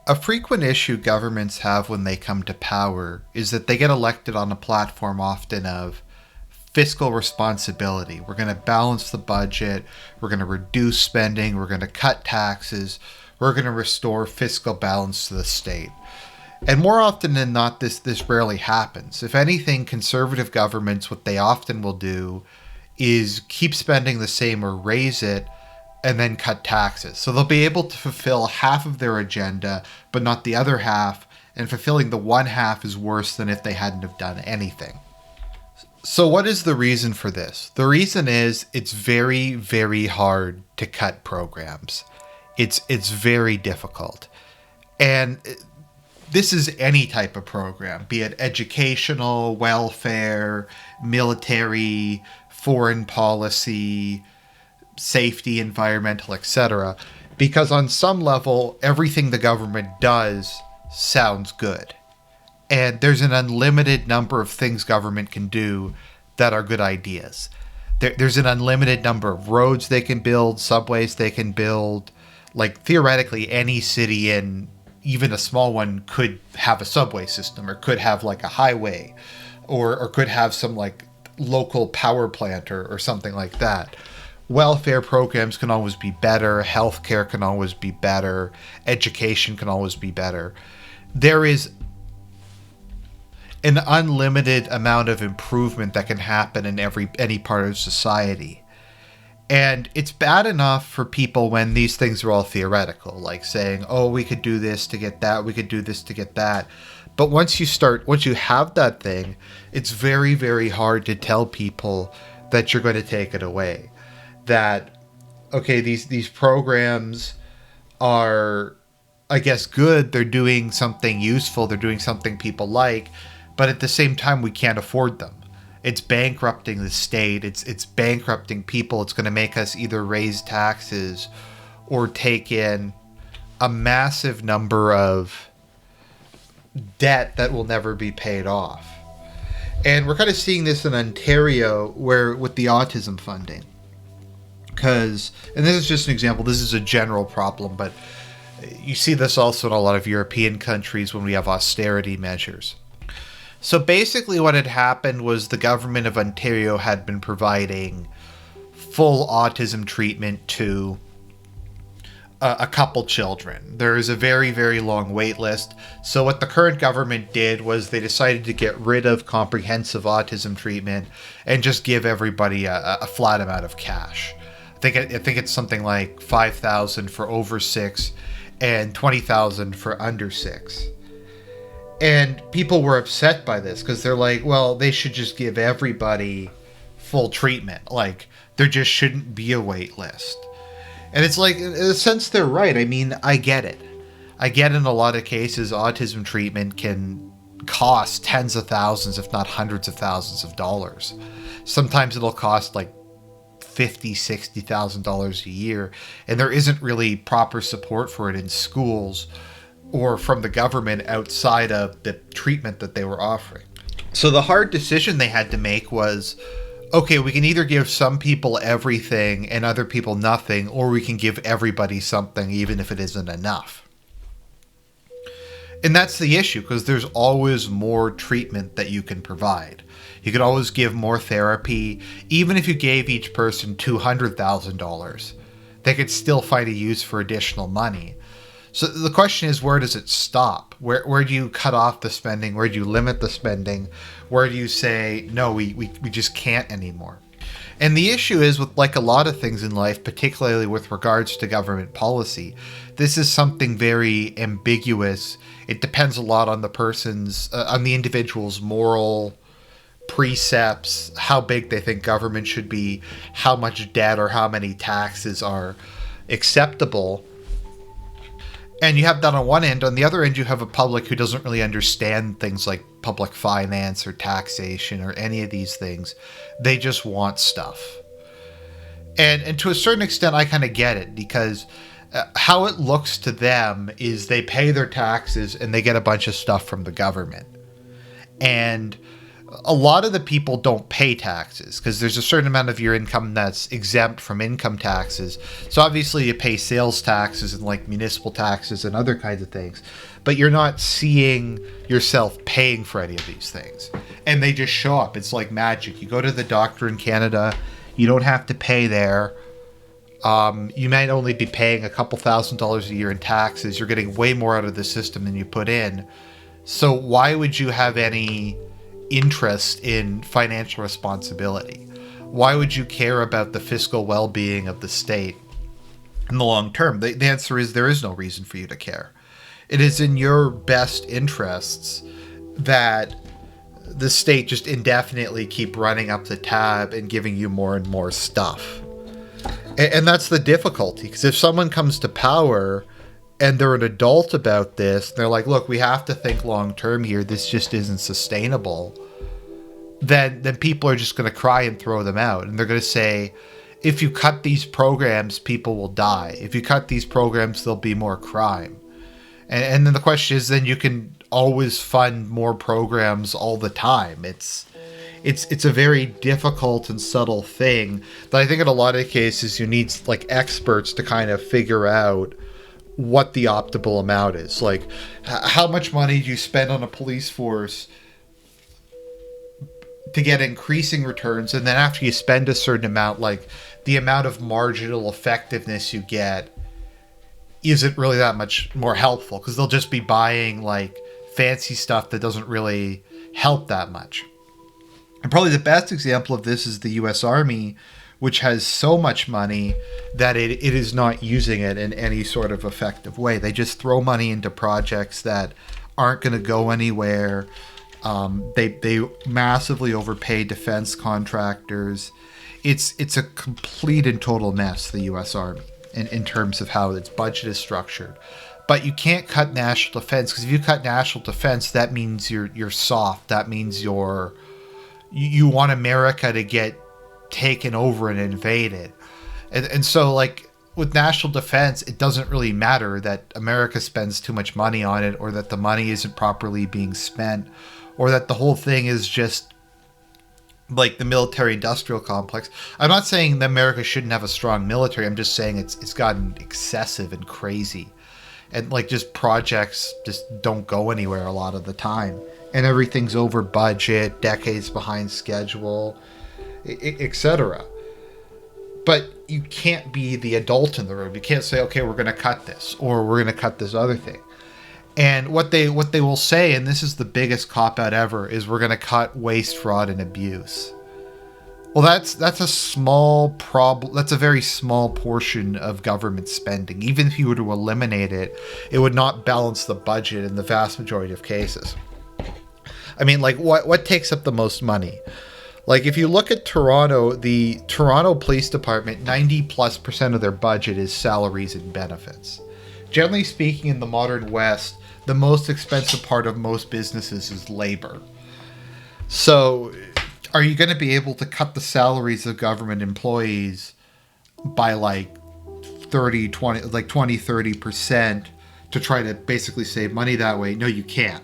A frequent issue governments have when they come to power is that they get elected on a platform often of fiscal responsibility. We're going to balance the budget, we're going to reduce spending, we're going to cut taxes, we're going to restore fiscal balance to the state. And more often than not, this rarely happens. If anything, conservative governments, what they often will do is keep spending the same or raise it and then cut taxes. So they'll be able to fulfill half of their agenda, but not the other half, and fulfilling the one half is worse than if they hadn't have done anything. So what is the reason for this? The reason is it's very, very hard to cut programs. It's very difficult. And this is any type of program, be it educational, welfare, military, foreign policy, safety, environmental, etc. Because on some level, everything the government does sounds good. And there's an unlimited number of things government can do that are good ideas. There's an unlimited number of roads they can build, subways they can build. Like, theoretically, any city, in even a small one, could have a subway system, or could have like a highway, or could have some like local power plant or something like that. Welfare programs can always be better. Healthcare can always be better. Education can always be better. There is an unlimited amount of improvement that can happen in any part of society. And it's bad enough for people when these things are all theoretical, like saying, oh, we could do this to get that, we could do this to get that. But once you have that thing, it's very, very hard to tell people that you're going to take it away. That, okay, these programs are, I guess, good. They're doing something useful. They're doing something people like. But at the same time, we can't afford them. It's bankrupting the state. It's bankrupting people. It's going to make us either raise taxes or take in a massive number of debt that will never be paid off. And we're kind of seeing this in Ontario, where with the autism funding. Because, and this is just an example, this is a general problem, but you see this also in a lot of European countries when we have austerity measures. So basically what had happened was the government of Ontario had been providing full autism treatment to a couple children. There is a very, very long wait list. So what the current government did was they decided to get rid of comprehensive autism treatment and just give everybody a flat amount of cash. I think it's something like $5,000 for over 6 and $20,000 for under 6. And people were upset by this because they're like, well, they should just give everybody full treatment. Like, there just shouldn't be a wait list. And it's like, in a sense, they're right. I mean, I get it. I get in a lot of cases, autism treatment can cost tens of thousands, if not hundreds of thousands of dollars. Sometimes it'll cost like $50,000, $60,000 a year. And there isn't really proper support for it in schools or from the government outside of the treatment that they were offering. So the hard decision they had to make was, okay, we can either give some people everything and other people nothing, or we can give everybody something even if it isn't enough. And that's the issue, because there's always more treatment that you can provide. You could always give more therapy. Even if you gave each person $200,000, they could still find a use for additional money. So the question is, where does it stop? Where do you cut off the spending? Where do you limit the spending? Where do you say, no, we just can't anymore? And the issue is, with like a lot of things in life, particularly with regards to government policy, this is something very ambiguous. It depends a lot on the person's, on the individual's moral precepts, how big they think government should be, how much debt or how many taxes are acceptable. And you have that on one end. On the other end, you have a public who doesn't really understand things like public finance or taxation or any of these things. They just want stuff. And to a certain extent, I kind of get it, because how it looks to them is they pay their taxes and they get a bunch of stuff from the government. And a lot of the people don't pay taxes because there's a certain amount of your income that's exempt from income taxes. So obviously you pay sales taxes and like municipal taxes and other kinds of things, but you're not seeing yourself paying for any of these things. And they just show up. It's like magic. You go to the doctor in Canada, you don't have to pay there. You might only be paying a couple $1,000s a year in taxes. You're getting way more out of the system than you put in. So why would you have any interest in financial responsibility? Why would you care about the fiscal well-being of the state in the long term? The answer is there is no reason for you to care. It is in your best interests that the state just indefinitely keep running up the tab and giving you more and more stuff. And that's the difficulty, because if someone comes to power and they're an adult about this, they're like, look, we have to think long term here, this just isn't sustainable, then people are just going to cry and throw them out. And they're going to say, if you cut these programs, people will die. If you cut these programs, there'll be more crime. And then the question is, then you can always fund more programs all the time. It's a very difficult and subtle thing that I think in a lot of cases you need like experts to kind of figure out what the optimal amount is. Like, how much money do you spend on a police force to get increasing returns, and then after you spend a certain amount, like the amount of marginal effectiveness you get isn't really that much more helpful, because they'll just be buying like fancy stuff that doesn't really help that much. And probably the best example of this is the US Army, which has so much money that it is not using it in any sort of effective way. They just throw money into projects that aren't going to go anywhere. They massively overpay defense contractors. It's a complete and total mess, the US Army, in terms of how its budget is structured. But you can't cut national defense, because if you cut national defense, that means you're soft. That means you want America to get taken over and invaded. And so, like, with national defense, it doesn't really matter that America spends too much money on it, or that the money isn't properly being spent, or that the whole thing is just like the military-industrial complex. I'm not saying that America shouldn't have a strong military. I'm just saying it's gotten excessive and crazy. And, like, just projects just don't go anywhere a lot of the time. And everything's over budget, decades behind schedule, etc. But you can't be the adult in the room. You can't say, okay, we're going to cut this, or we're going to cut this other thing. And what they will say, and this is the biggest cop-out ever, is we're going to cut waste, fraud, and abuse. Well, that's a small problem. That's a very small portion of government spending. Even if you were to eliminate it, it would not balance the budget in the vast majority of cases. I mean, like, what takes up the most money? Like, if you look at Toronto, the Toronto Police Department, 90+% of their budget is salaries and benefits. Generally speaking, in the modern West, the most expensive part of most businesses is labor. So, are you going to be able to cut the salaries of government employees by like 20-30% to try to basically save money that way? No, you can't,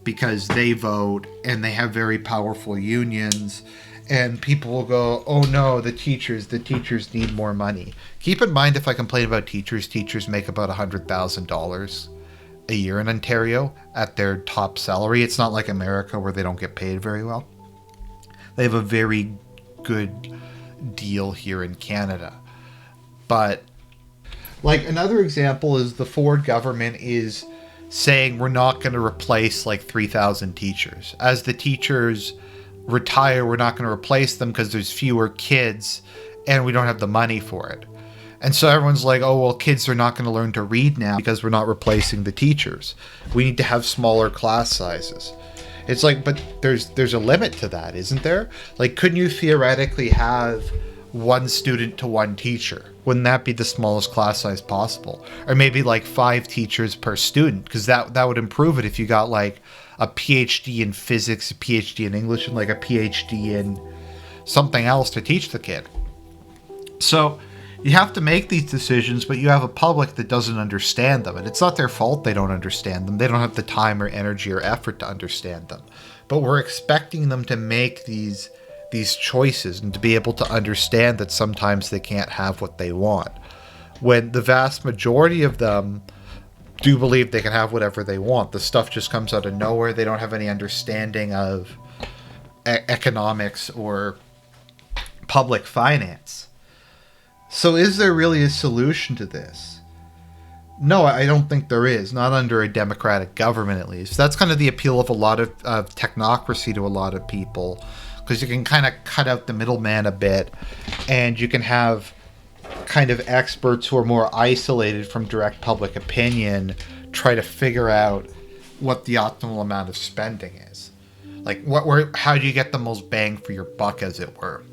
because they vote and they have very powerful unions, and people will go, oh no, the teachers need more money. Keep in mind, if I complain about teachers make about $100,000 a year in Ontario at their top salary. It's not like America where they don't get paid very well. They have a very good deal here in Canada. But, like, another example is the Ford government is saying we're not going to replace like 3,000 teachers. As the teachers retire, we're not going to replace them because there's fewer kids and we don't have the money for it. And so everyone's like, oh, well, kids are not going to learn to read now because we're not replacing the teachers. We need to have smaller class sizes. It's like, but there's a limit to that, isn't there? Like, couldn't you theoretically have one student to one teacher? Wouldn't that be the smallest class size possible? Or maybe like 5 teachers per student, because that would improve it if you got like a PhD in physics, a PhD in English, and like a PhD in something else to teach the kid. So You have to make these decisions, but you have a public that doesn't understand them. And it's not their fault they don't understand them. They don't have the time or energy or effort to understand them. But we're expecting them to make these choices and to be able to understand that sometimes they can't have what they want. When the vast majority of them do believe they can have whatever they want. The stuff just comes out of nowhere. They don't have any understanding of economics or public finance. So is there really a solution to this? No, I don't think there is. Not under a democratic government, at least. That's kind of the appeal of a lot of technocracy to a lot of people, because you can kind of cut out the middleman a bit, and you can have kind of experts who are more isolated from direct public opinion try to figure out what the optimal amount of spending is. Like, how do you get the most bang for your buck, as it were,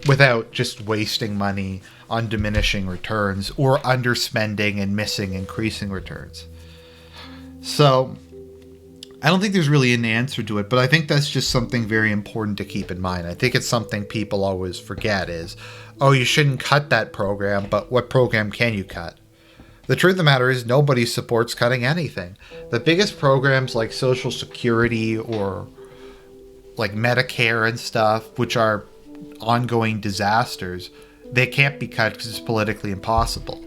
without just wasting money on diminishing returns or underspending and missing increasing returns. So I don't think there's really an answer to it, but I think that's just something very important to keep in mind. I think it's something people always forget is, oh, you shouldn't cut that program, but what program can you cut? The truth of the matter is nobody supports cutting anything. The biggest programs like Social Security or like Medicare and stuff, which are ongoing disasters, they can't be cut because it's politically impossible.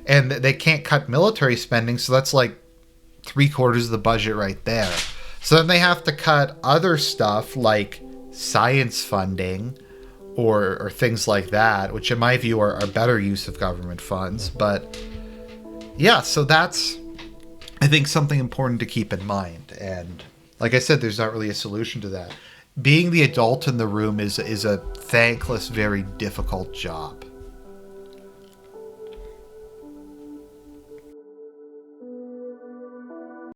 And they can't cut military spending, so that's like 3/4 of the budget right there. So then they have to cut other stuff like science funding or things like that, which in my view are better use of government funds. But yeah, so that's, I think, something important to keep in mind. And like I said, there's not really a solution to that. Being the adult in the room is a thankless, very difficult job.